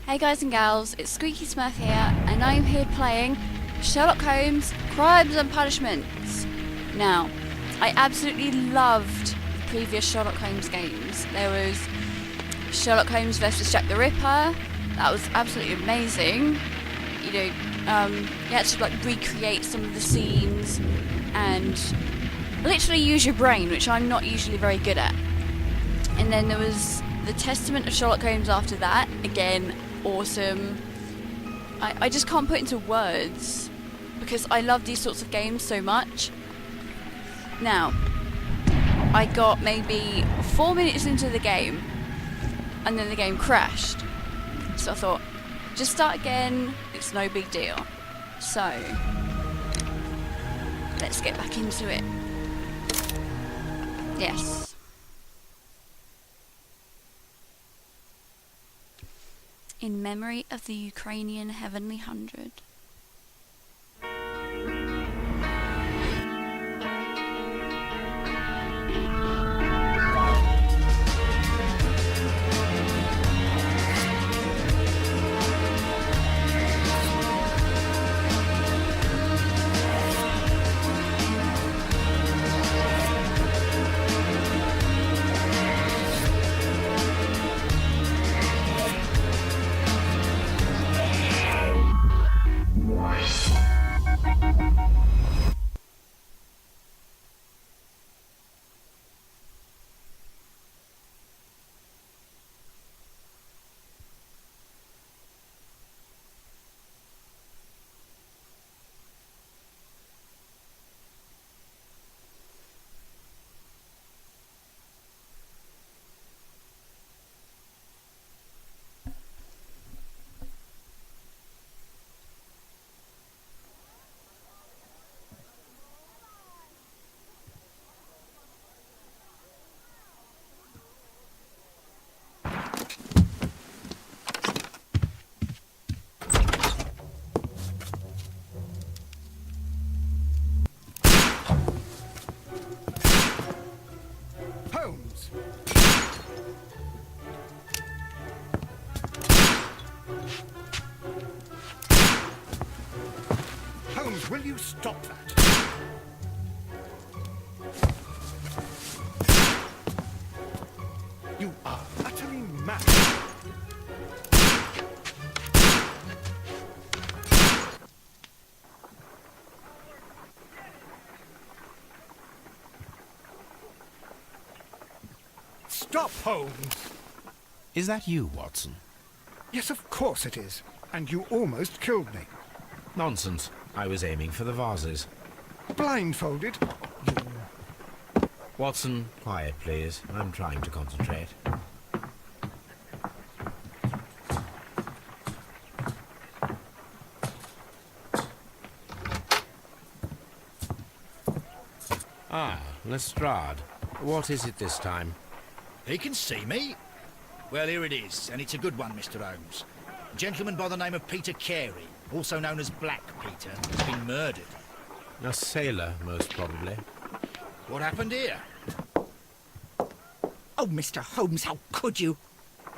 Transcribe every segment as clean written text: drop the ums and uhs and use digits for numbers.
Hey guys and gals, it's Squeaky Smurf here, and I'm here playing Sherlock Holmes Crimes and Punishments. Now, I absolutely loved the previous Sherlock Holmes games. There was Sherlock Holmes versus Jack the Ripper. That was absolutely amazing. You know, you had to like recreate some of the scenes and literally use your brain, which I'm not usually very good at. And then there was the Testament of Sherlock Holmes after that. Again, awesome. I just can't put into words because I love these sorts of games so much. Now, I got maybe 4 minutes into the game and then the game crashed. So I thought, just start again, it's no big deal. So, let's get back into it. Yes. In memory of the Ukrainian Heavenly Hundred. Holmes! Holmes, will you stop that? You are utterly mad. Stop, Holmes! Is that you, Watson? Yes, of course it is. And you almost killed me. Nonsense. I was aiming for the vases. Blindfolded? Watson, quiet, please. I'm trying to concentrate. Ah, Lestrade. What is it this time? He can see me. Well, here it is, and it's a good one, Mr. Holmes. A gentleman by the name of Peter Carey, also known as Black Peter, has been murdered. A sailor, most probably. What happened here? Oh, Mr. Holmes, how could you?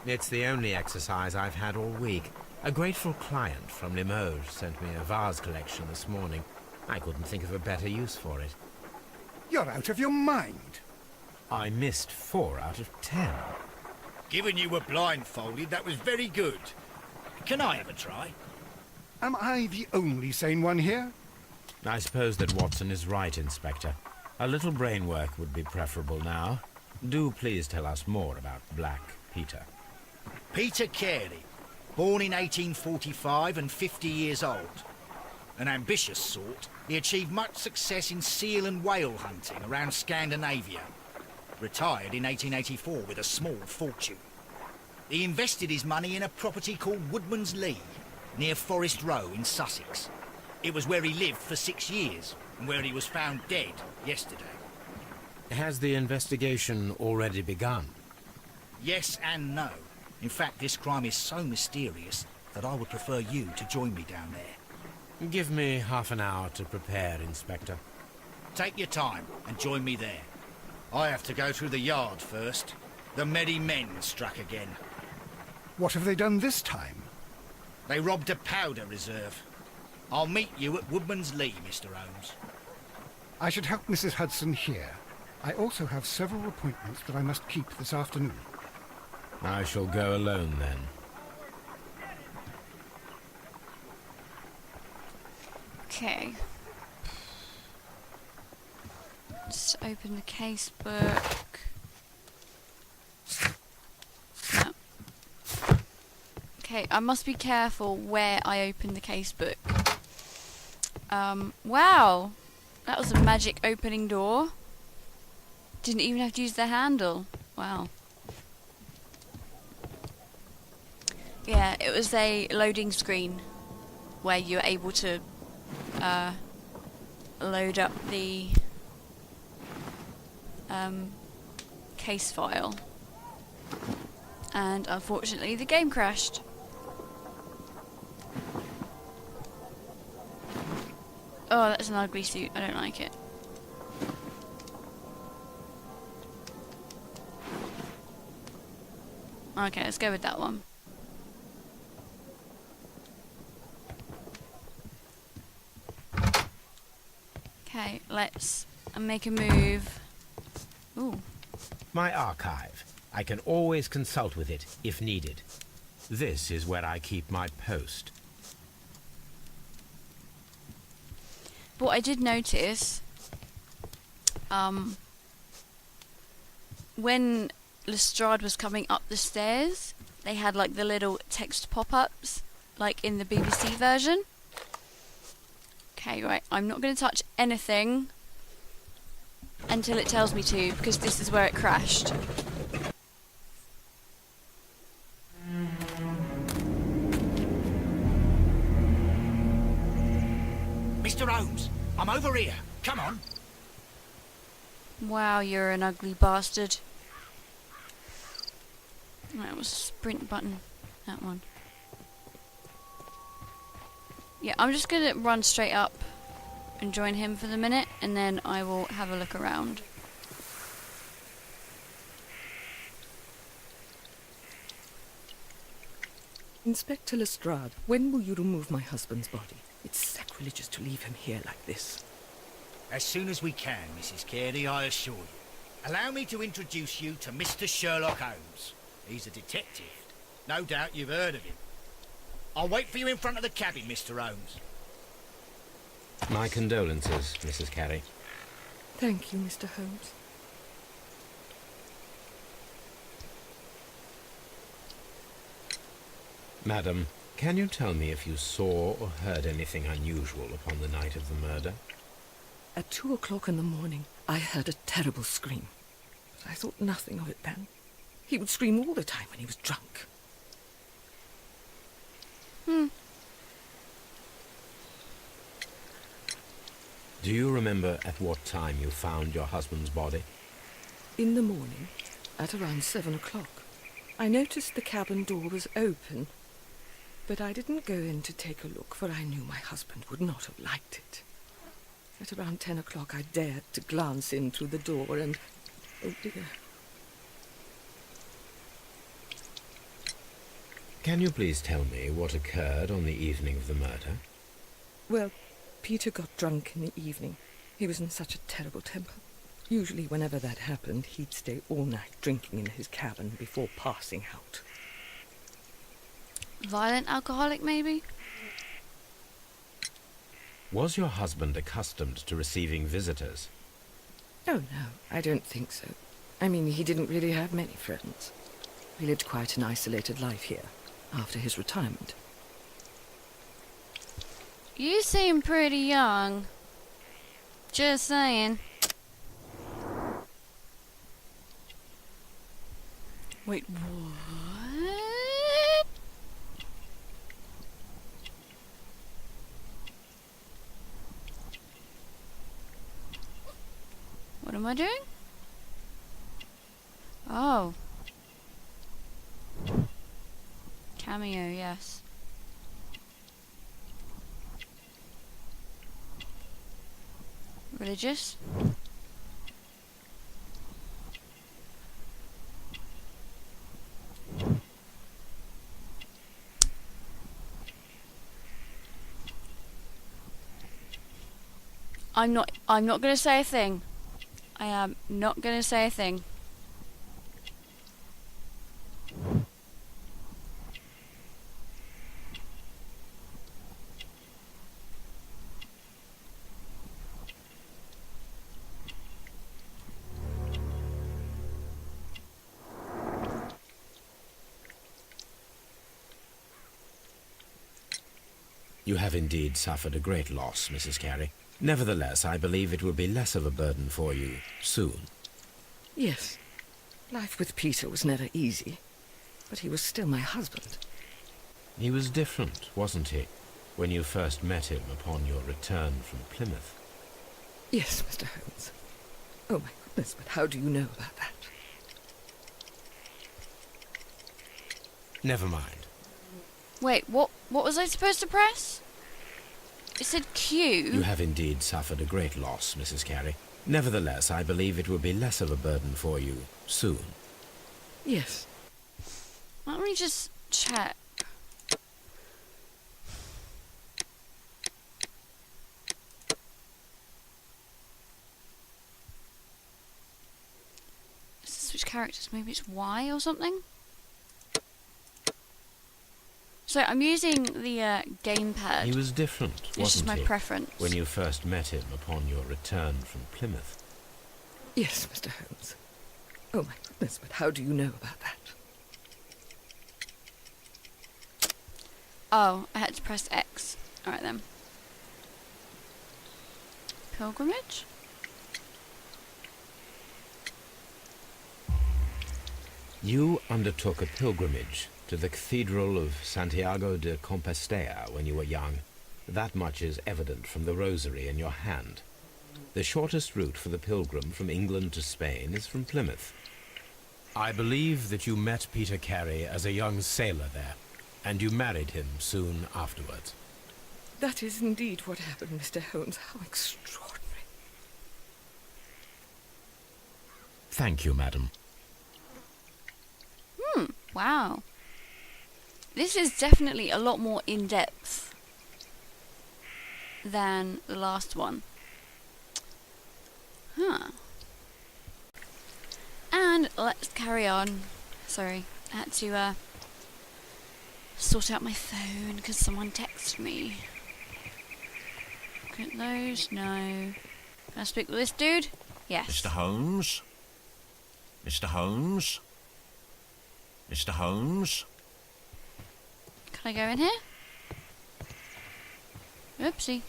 It's the only exercise I've had all week. A grateful client from Limoges sent me a vase collection this morning. I couldn't think of a better use for it. You're out of your mind. I missed 4 out of 10. Given you were blindfolded, that was very good. Can I have a try? Am I the only sane one here? I suppose that Watson is right, Inspector. A little brain work would be preferable now. Do please tell us more about Black Peter. Peter Carey, born in 1845 and 50 years old. An ambitious sort, he achieved much success in seal and whale hunting around Scandinavia. Retired in 1884 with a small fortune. He invested his money in a property called Woodman's Lee, near Forest Row in Sussex. It was where he lived for 6 years, and where he was found dead yesterday. Has the investigation already begun? Yes and no. In fact, this crime is so mysterious that I would prefer you to join me down there. Give me half an hour to prepare, Inspector. Take your time and join me there. I have to go through the yard first. The merry men struck again. What have they done this time? They robbed a powder reserve. I'll meet you at Woodman's Lee, Mr. Holmes. I should help Mrs. Hudson here. I also have several appointments that I must keep this afternoon. I shall go alone then. Okay. Just open the casebook. No. Okay, I must be careful where I open the casebook. Wow! That was a magic opening door. Didn't even have to use the handle. Wow. Yeah, it was a loading screen where you were able to load up the case file. And unfortunately the game crashed. Oh, that's an ugly suit. I don't like it. Okay, let's go with that one. Okay, let's make a move. Ooh. My archive. I can always consult with it if needed. This is where I keep my post. But I did notice, when Lestrade was coming up the stairs, they had like the little text pop-ups, like in the BBC version. Okay, right, I'm not going to touch anything until it tells me to, because this is where it crashed. Mr. Holmes, I'm over here. Come on. Wow, you're an ugly bastard. That was a sprint button. That one. Yeah, I'm just going to run straight up and join him for the minute, and then I will have a look around. Inspector Lestrade, when will you remove my husband's body? It's sacrilegious to leave him here like this. As soon as we can, Mrs. Carey, I assure you. Allow me to introduce you to Mr. Sherlock Holmes. He's a detective. No doubt you've heard of him. I'll wait for you in front of the cabin, Mr. Holmes. My condolences, Mrs. Carey. Thank you, Mr. Holmes. Madam, can you tell me if you saw or heard anything unusual upon the night of the murder? At 2 o'clock in the morning, I heard a terrible scream. But I thought nothing of it then. He would scream all the time when he was drunk. Do you remember at what time you found your husband's body? In the morning, at around 7 o'clock, I noticed the cabin door was open, but I didn't go in to take a look, for I knew my husband would not have liked it. At around 10 o'clock, I dared to glance in through the door and... oh dear. Can you please tell me what occurred on the evening of the murder? Well, Peter got drunk in the evening. He was in such a terrible temper. Usually whenever that happened, he'd stay all night drinking in his cabin before passing out. Violent alcoholic, maybe? Was your husband accustomed to receiving visitors? Oh, no, I don't think so. I mean, he didn't really have many friends. He lived quite an isolated life here, after his retirement. You seem pretty young. Just saying. Wait, what? What am I doing? Oh. Cameo, yes. Religious? I'm not going to say a thing. I am not going to say a thing. You have indeed suffered a great loss, Mrs. Carey. Nevertheless, I believe it will be less of a burden for you soon. Yes. Life with Peter was never easy, but he was still my husband. He was different, wasn't he, when you first met him upon your return from Plymouth? Yes, Mr. Holmes. Oh, my goodness, but how do you know about that? Never mind. Wait, what was I supposed to press? It said Q. You have indeed suffered a great loss, Mrs. Carey. Nevertheless, I believe it will be less of a burden for you soon. Yes. Let me just check. Switch characters, maybe it's Y or something? So I'm using the gamepad. He was different, It's wasn't just my he, preference. when you first met him upon your return from Plymouth? Yes, Mr. Holmes. Oh, my goodness, but how do you know about that? Oh, I had to press X. Alright then. Pilgrimage? You undertook a pilgrimage to the Cathedral of Santiago de Compostela when you were young. That much is evident from the rosary in your hand. The shortest route for the pilgrim from England to Spain is from Plymouth. I believe that you met Peter Carey as a young sailor there, and you married him soon afterwards. That is indeed what happened, Mr. Holmes. How extraordinary. Thank you, madam. Wow. This is definitely a lot more in-depth than the last one. Huh. And let's carry on. Sorry, I had to sort out my phone because someone texted me. Look at those. No. Can I speak with this dude? Yes. Mr. Holmes? Mr. Holmes? Mr. Holmes? Can I go in here? Oopsie.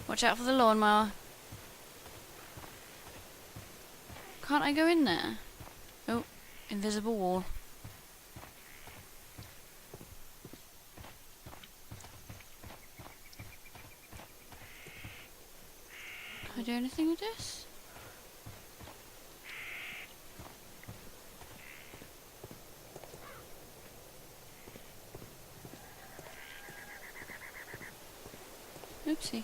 Watch out for the lawnmower. Can't I go in there? Oh, invisible wall. Can I do anything with this? Oopsie.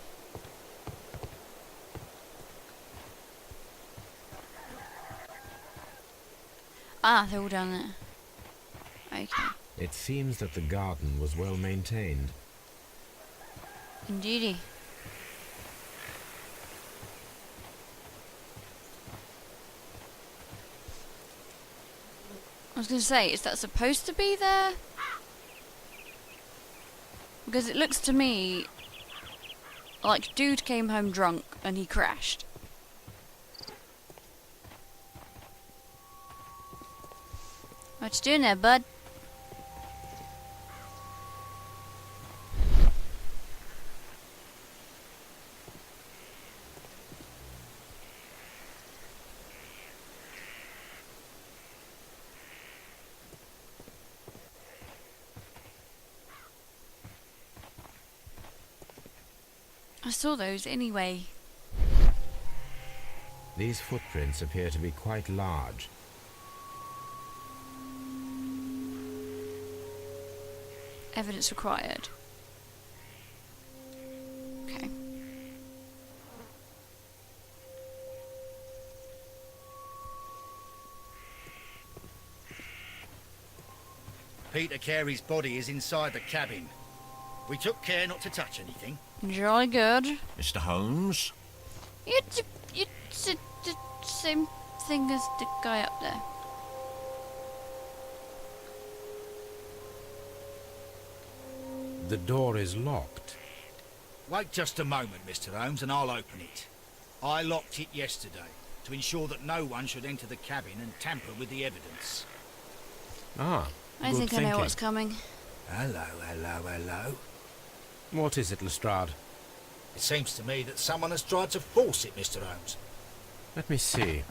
Ah, they're all down there. Okay. It seems that the garden was well maintained. Indeedy. I was going to say, is that supposed to be there? Because it looks to me like dude came home drunk and he crashed. What you doing there, bud? I saw those anyway. These footprints appear to be quite large. Evidence required. Okay. Peter Carey's body is inside the cabin. We took care not to touch anything. Jolly good. Mr. Holmes? It's the same thing as the guy up there. The door is locked. Wait just a moment, Mr. Holmes, and I'll open it. I locked it yesterday to ensure that no one should enter the cabin and tamper with the evidence. Ah, I good think I thinking. know what's coming. Hello, hello, hello. What is it, Lestrade? It seems to me that someone has tried to force it, Mr. Holmes. Let me see.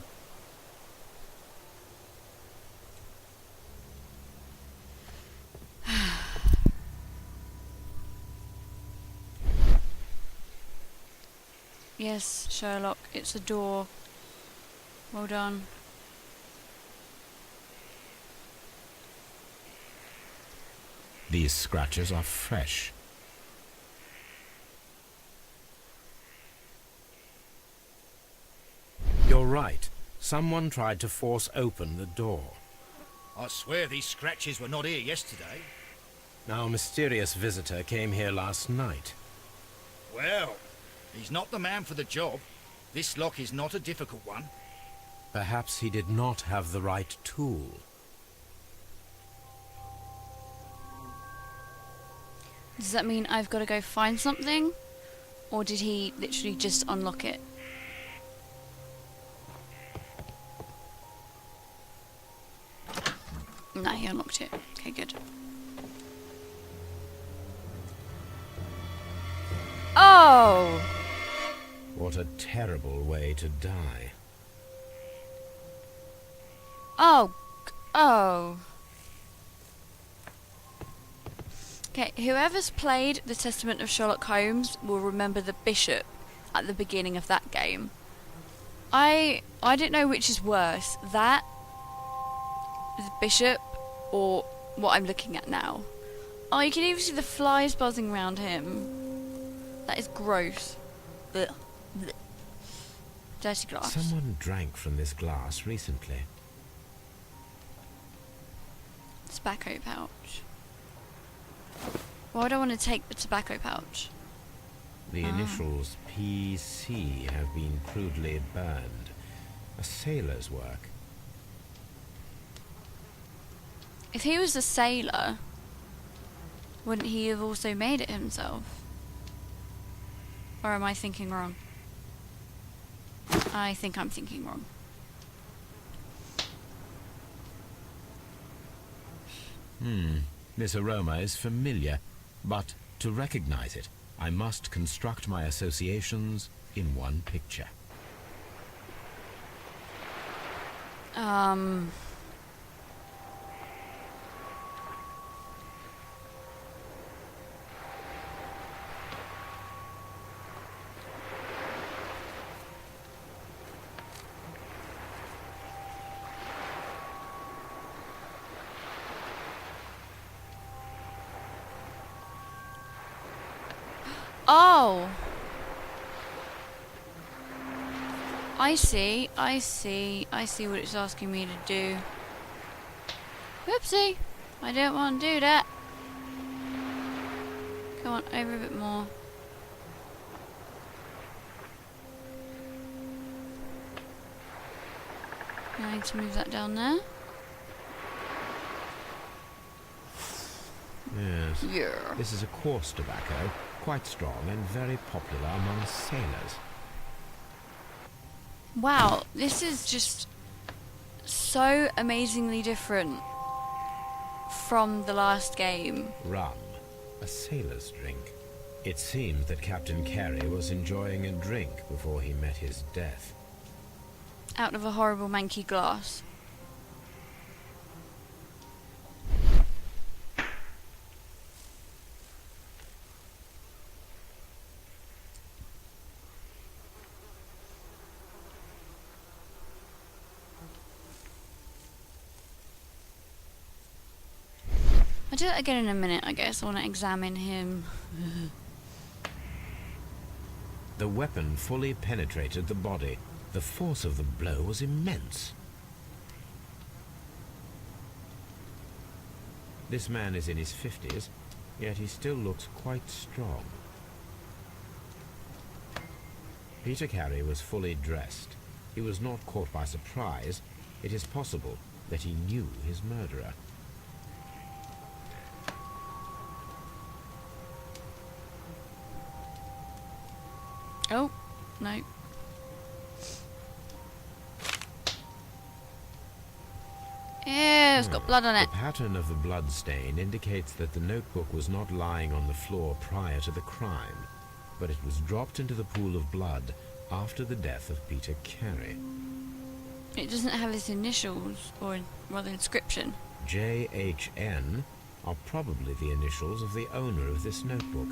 Yes, Sherlock, it's a door. Well done. These scratches are fresh. You're right. Someone tried to force open the door. I swear these scratches were not here yesterday. Our mysterious visitor came here last night. Well, he's not the man for the job. This lock is not a difficult one. Perhaps he did not have the right tool. Does that mean I've got to go find something? Or did he literally just unlock it? No, he unlocked it. Okay, good. Oh! What a terrible way to die. Oh! Oh! Okay, whoever's played The Testament of Sherlock Holmes will remember the bishop at the beginning of that game. I don't know which is worse, that, the bishop, or what I'm looking at now. Oh, you can even see the flies buzzing around him. That is gross. Ugh. Blech. Dirty glass. Someone drank from this glass recently. Tobacco pouch. Why would I want to take the tobacco pouch? The initials PC have been crudely burned. A sailor's work. If he was a sailor, wouldn't he have also made it himself? Or am I thinking wrong? I think I'm thinking wrong. This aroma is familiar, but to recognize it, I must construct my associations in one picture. Oh! I see what it's asking me to do. Whoopsie! I don't want to do that. Come on, over a bit more. I need to move that down there. Yes. Yeah. This is a coarse tobacco, quite strong and very popular among sailors. Wow, this is just so amazingly different from the last game. Rum, a sailor's drink. It seems that Captain Carey was enjoying a drink before he met his death. Out of a horrible manky glass. I'll do that again in a minute, I guess. I want to examine him. The weapon fully penetrated the body. The force of the blow was immense. This man is in his 50s, yet he still looks quite strong. Peter Carey was fully dressed. He was not caught by surprise. It is possible that he knew his murderer. Oh, no. Ew, it's got blood on it. The pattern of the blood stain indicates that the notebook was not lying on the floor prior to the crime, but it was dropped into the pool of blood after the death of Peter Carey. It doesn't have his initials, or rather inscription. JHN are probably the initials of the owner of this notebook.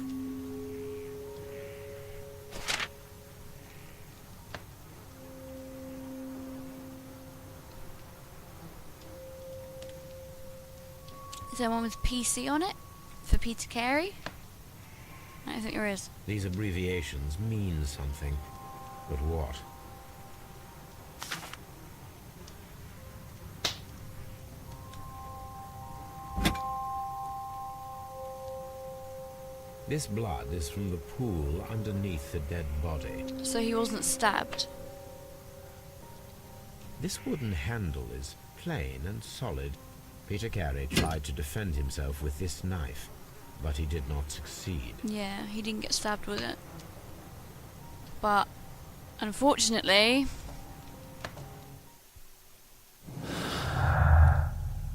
Is there one with PC on it? For Peter Carey? I don't think there is. These abbreviations mean something, but what? This blood is from the pool underneath the dead body. So he wasn't stabbed. This wooden handle is plain and solid. Peter Carey tried to defend himself with this knife, but he did not succeed. Yeah, he didn't get stabbed with it. But, unfortunately...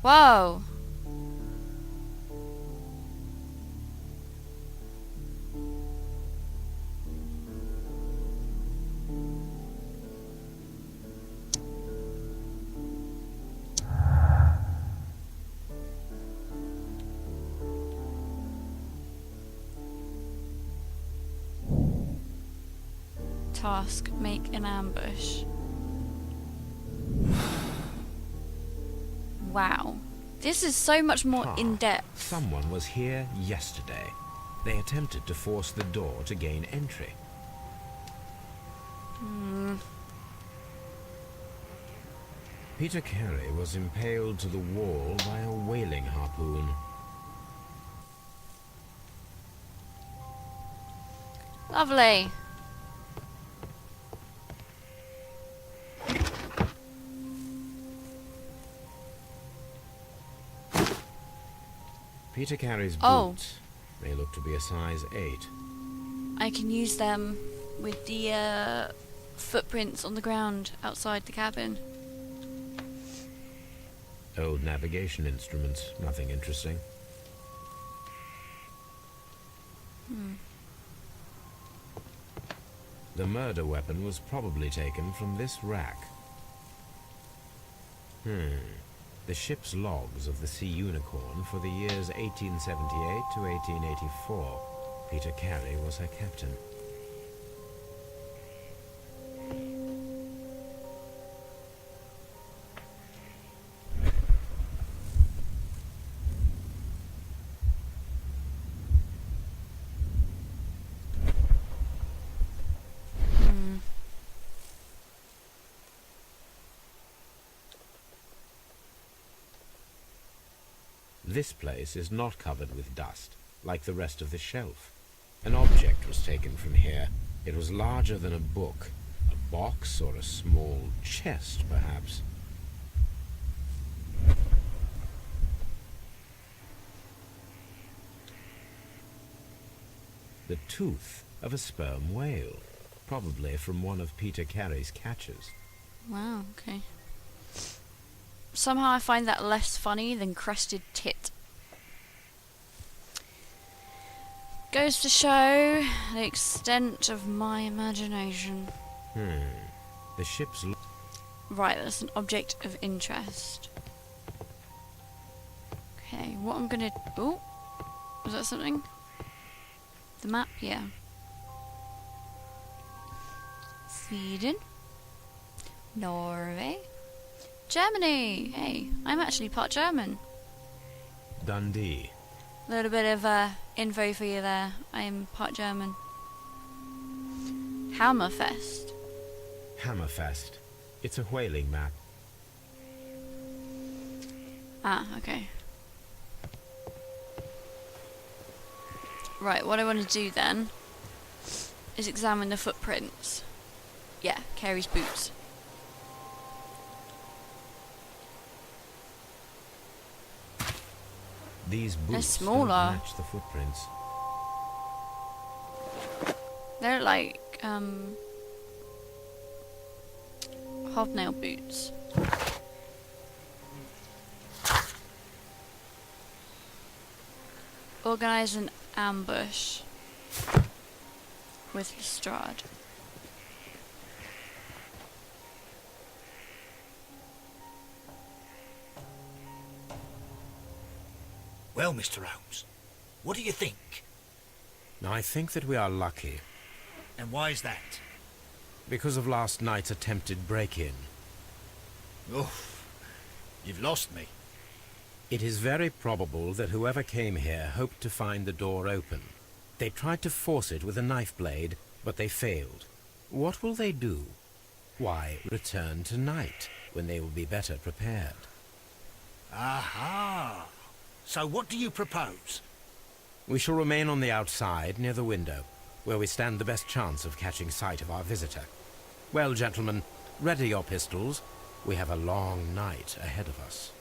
Whoa! Task, make an ambush. Wow. This is so much more in-depth. Someone was here yesterday. They attempted to force the door to gain entry. Peter Carey was impaled to the wall by a whaling harpoon. Lovely. Peter Carey's Oh. boots. They look to be a size 8. I can use them with the footprints on the ground outside the cabin. Old navigation instruments, nothing interesting. The murder weapon was probably taken from this rack. The ship's logs of the Sea Unicorn for the years 1878 to 1884. Peter Carey was her captain. This place is not covered with dust, like the rest of the shelf. An object was taken from here. It was larger than a book. A box or a small chest, perhaps. The tooth of a sperm whale, probably from one of Peter Carey's catches. Wow, okay. Somehow I find that less funny than crested tit. Goes to show the extent of my imagination. The ship's... Right, that's an object of interest. Okay, what I'm gonna... Oh! Was that something? The map? Yeah. Sweden. Norway. Germany! Hey, I'm actually part German. Dundee. A little bit of info for you there. I am part German. Hammerfest. Hammerfest. It's a whaling map. Ah, okay. Right, what I want to do then is examine the footprints. Yeah, Carey's boots. These boots don't smaller. match the footprints. They're like, hobnail boots. Organize an ambush with Lestrade. Well, Mr. Holmes, what do you think? I think that we are lucky And why is that? because of last night's attempted break-in. Oof, you've lost me. It is very probable that whoever came here hoped to find the door open. They tried to force it with a knife blade, but they failed. What will they do? Why, return tonight, when they will be better prepared. Aha! So what do you propose? We shall remain on the outside, near the window, where we stand the best chance of catching sight of our visitor. Well, gentlemen, ready your pistols. We have a long night ahead of us.